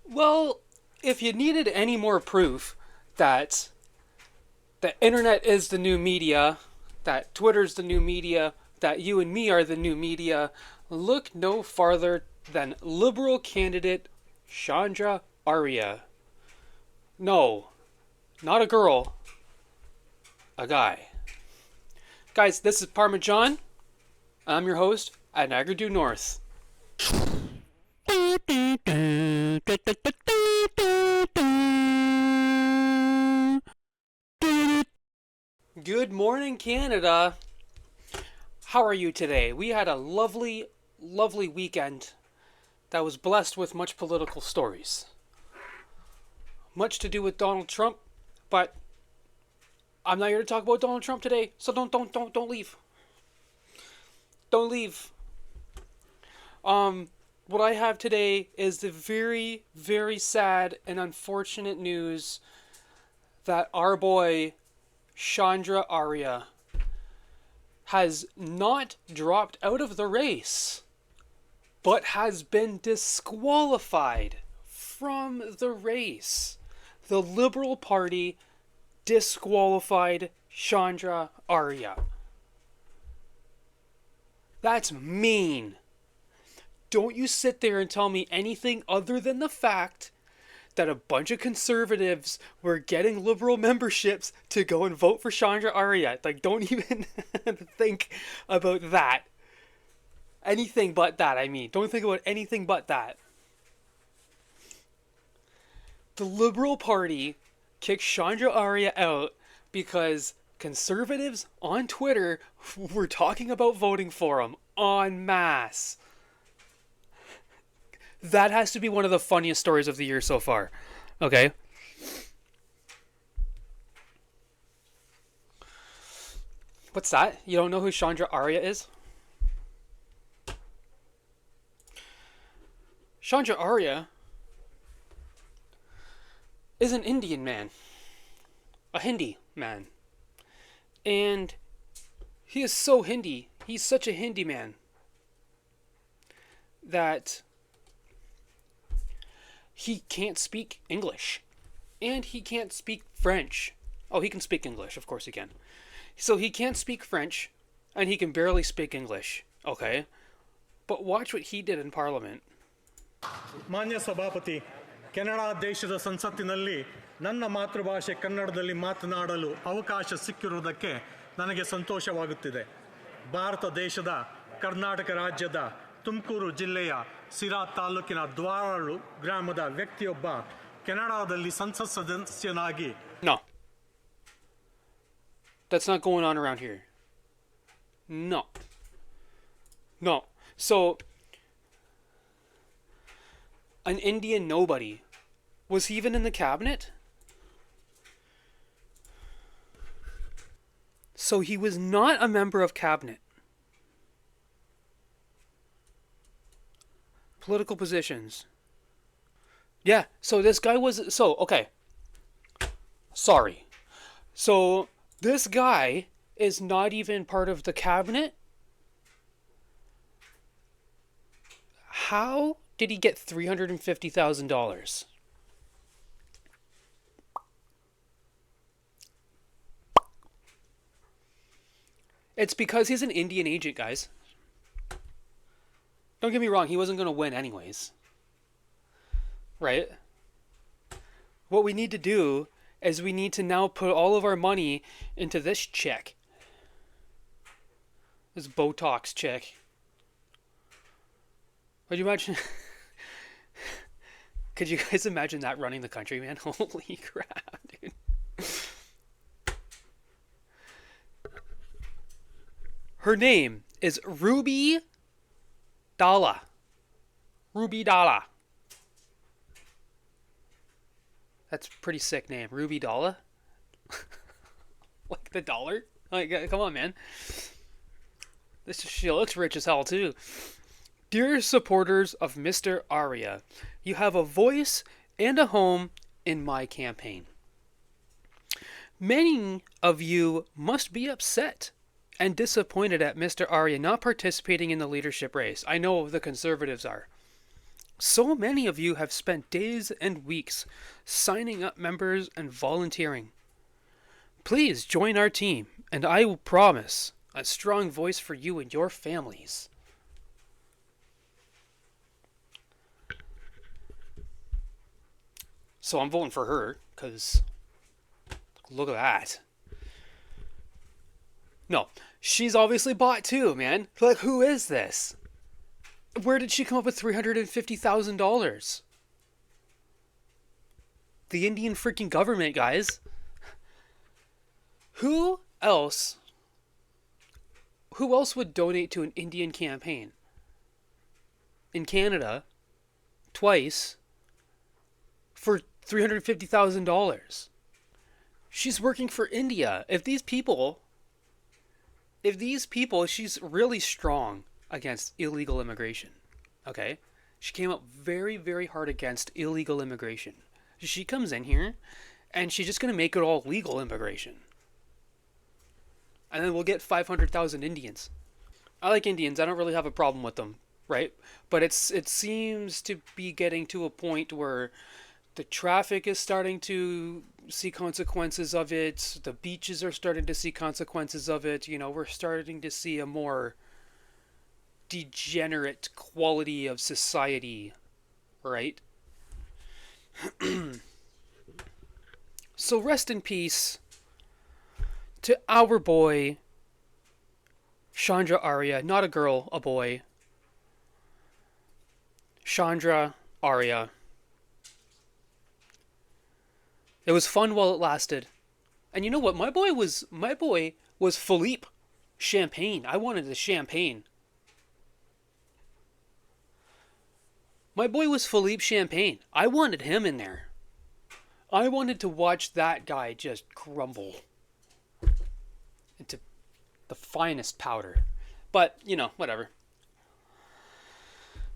Well, if you needed any more proof that the internet is the new media, that Twitter's the new media, that you and me are the new media, look no farther than Liberal candidate Chandra Arya. No, not a girl, a guy. Guys, this is ParmaJohn. I'm your host at Niagara Due North. Good morning, Canada. How are you today? We had a lovely, lovely weekend that was blessed with much political stories. Much to do with Donald Trump, but I'm not here to talk about Donald Trump today, so don't leave. Don't leave. What I have today is the very, very sad and unfortunate news that our boy Chandra Arya has not dropped out of the race, but has been disqualified from the race. The Liberal Party disqualified Chandra Arya. That's mean. Don't you sit there and tell me anything other than the fact that a bunch of conservatives were getting Liberal memberships to go and vote for Chandra Arya. Like, don't even think about that. Anything but that, I mean. Don't think about anything but that. The Liberal Party kicked Chandra Arya out because conservatives on Twitter were talking about voting for him en masse. That has to be one of the funniest stories of the year so far. Okay? What's that? You don't know who Chandra Arya is? Chandra Arya is an Indian man. A Hindi man. And he is so Hindi. He's such a Hindi man that he can't speak English. And he can't speak French. Oh, he can speak English. Of course he can. So he can't speak French, and he can barely speak English. Okay? But watch what he did in Parliament. ಮಾನ್ಯ ಸಭಾಪತಿ, Canada ದೇಶದ ಸಂಸತ್ತಿನಲ್ಲಿ ನನ್ನ ಮಾತೃಭಾಷೆ ಕನ್ನಡದಲ್ಲಿ ಮಾತನಾಡಲು ಅವಕಾಶ ಸಿಕ್ಕಿರುವುದಕ್ಕೆ ನನಗೆ ಸಂತೋಷವಾಗುತ್ತಿದೆ. ಭಾರತ ದೇಶದ ಕರ್ನಾಟಕ ರಾಜ್ಯದ ತುಮಕೂರು ಜಿಲ್ಲೆಯ ಸಿರಾ ತಾಲೂಕಿನ ದ್ವಾರಳು ಗ್ರಾಮದ ವ್ಯಕ್ತಿಯೊಬ್ಬ ಕೆನಡಾದಲ್ಲಿ ಸಂಸತ್ ಸದಸ್ಯನಾಗಿ. No. That's not going on around here. No. No. So, an Indian nobody. Was he even in the cabinet? So he was not a member of cabinet. Political positions. Yeah, so this guy was... So, okay. Sorry. So, this guy is not even part of the cabinet? How did he get $350,000? It's because he's an Indian agent, guys. Don't get me wrong, he wasn't going to win anyways. Right? What we need to do is we need to now put all of our money into this chick. This Botox chick. Could you imagine? Could you guys imagine that running the country, man? Holy crap, dude. Her name is Ruby Dalla. Ruby Dalla. That's a pretty sick name. Ruby Dalla? Like the dollar? Like, come on, man. She looks rich as hell, too. Dear supporters of Mr. Arya, you have a voice and a home in my campaign. Many of you must be upset and disappointed at Mr. Arya not participating in the leadership race. I know the conservatives are. So many of you have spent days and weeks signing up members and volunteering. Please join our team, and I will promise a strong voice for you and your families. So I'm voting for her, because look at that. No, she's obviously bought too, man. Like, who is this? Where did she come up with $350,000? The Indian freaking government, guys. Who else would donate to an Indian campaign? In Canada, twice, for $350,000. She's working for India. If these people, she's really strong against illegal immigration. Okay? She came up very, very hard against illegal immigration. She comes in here, and she's just going to make it all legal immigration. And then we'll get 500,000 Indians. I like Indians. I don't really have a problem with them, right? But it seems to be getting to a point where the traffic is starting to see consequences of it. The beaches are starting to see consequences of it. You know, we're starting to see a more degenerate quality of society, right? So rest in peace to our boy, Chandra Arya. Not a girl, a boy. Chandra Arya. It was fun while it lasted. And you know what? My boy was Philippe Champagne. I wanted the champagne. My boy was Philippe Champagne. I wanted him in there. I wanted to watch that guy just crumble into the finest powder. But, you know, whatever.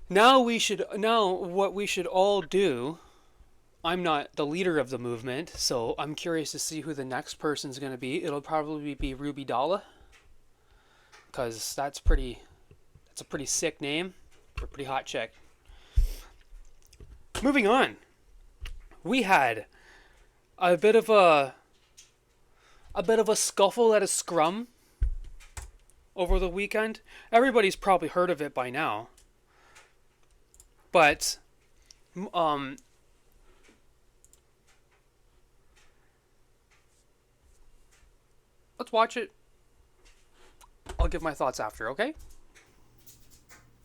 Now what we should all do, I'm not the leader of the movement, so I'm curious to see who the next person's going to be. It'll probably be Ruby Dalla, because that's a pretty sick name for a pretty hot chick. Moving on. We had a bit of a scuffle at a scrum over the weekend. Everybody's probably heard of it by now. But let's watch it. I'll give my thoughts after, okay?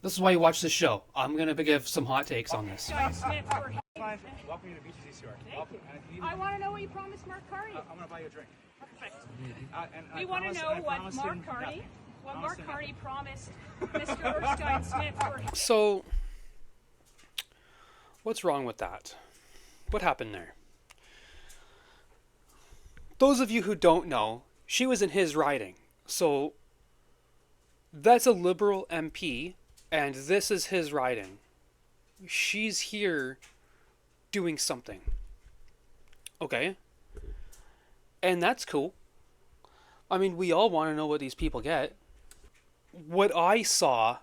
This is why you watch this show. I'm going to give some hot takes on this. Welcome to the Beaches East Shore. Thank you. I want to know what you promised Mark Carney. I'm going to buy you a drink. Perfect. And We want to know what Mark Carney promised Mr. Erskine Smith for him. So, what's wrong with that? What happened there? Those of you who don't know, she was in his riding. So, that's a Liberal MP, and this is his riding. She's here doing something. Okay? And that's cool. I mean, we all want to know what these people get. What I saw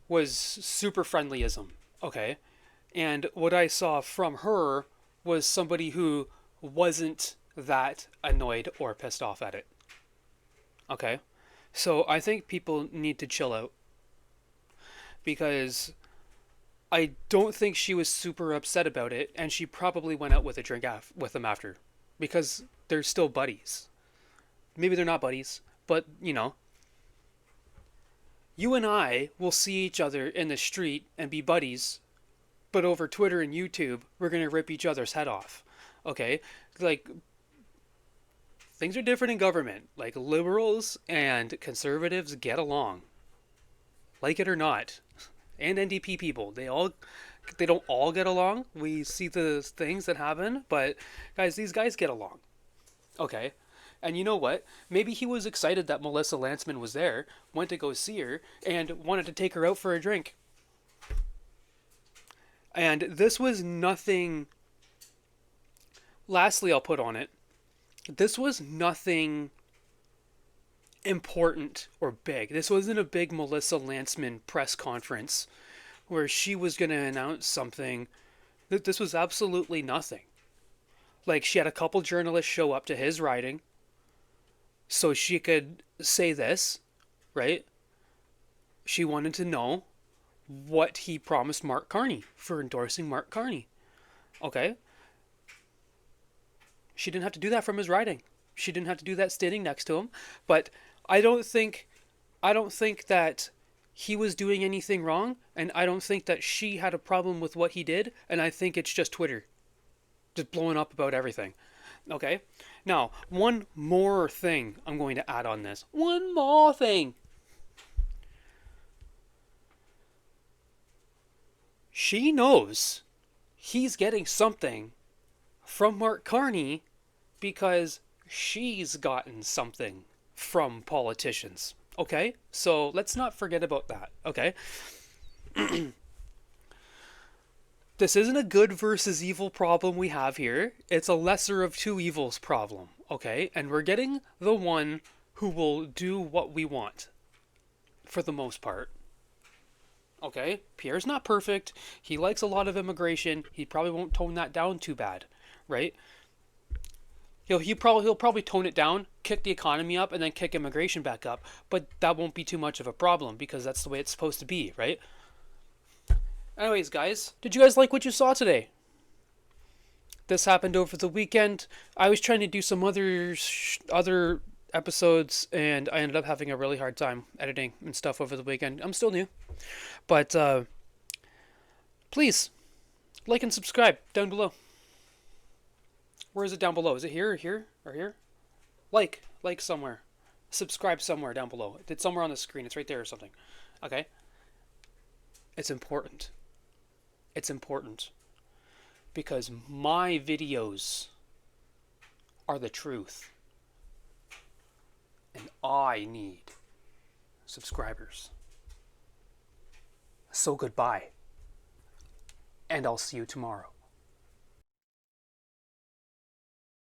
was super friendlyism. Okay? And what I saw from her was somebody who wasn't that annoyed or pissed off at it. Okay? So I think people need to chill out. Because I don't think she was super upset about it, and she probably went out with a drink with him after. Because they're still buddies. Maybe they're not buddies, but, you know. You and I will see each other in the street and be buddies, but over Twitter and YouTube, we're going to rip each other's head off. Okay? Like, things are different in government. Like, liberals and conservatives get along. Like it or not. And NDP people. They don't all get along. We see the things that happen, but guys, these guys get along. Okay? And you know what? Maybe he was excited that Melissa Lantsman was there, went to go see her, and wanted to take her out for a drink. And this was nothing... Lastly, I'll put on it. This was nothing important or big. This wasn't a big Melissa Lantsman press conference where she was going to announce something that this was absolutely nothing. Like, she had a couple journalists show up to his riding so she could say this, right? She wanted to know what he promised Mark Carney for endorsing Mark Carney. Okay? She didn't have to do that from his riding. She didn't have to do that standing next to him. But I don't think that he was doing anything wrong, and I don't think that she had a problem with what he did, and I think it's just Twitter just blowing up about everything. Okay? Now, one more thing I'm going to add on this. One more thing. She knows he's getting something from Mark Carney because she's gotten something from politicians. Okay? So let's not forget about that. Okay? This isn't a good versus evil problem we have here. It's a lesser of two evils problem. Okay? And we're getting the one who will do what we want. For the most part. Okay? Pierre's not perfect. He likes a lot of immigration. He probably won't tone that down too bad. Right? He'll probably tone it down, kick the economy up, and then kick immigration back up. But that won't be too much of a problem because that's the way it's supposed to be, right? Anyways, guys, did you guys like what you saw today? This happened over the weekend. I was trying to do some other episodes, and I ended up having a really hard time editing and stuff over the weekend. I'm still new. But please, like and subscribe down below. Where is it down below? Is it here or here or here? Like somewhere. Subscribe somewhere down below. It's somewhere on the screen. It's right there or something. Okay? It's important. It's important. Because my videos are the truth. And I need subscribers. So goodbye. And I'll see you tomorrow.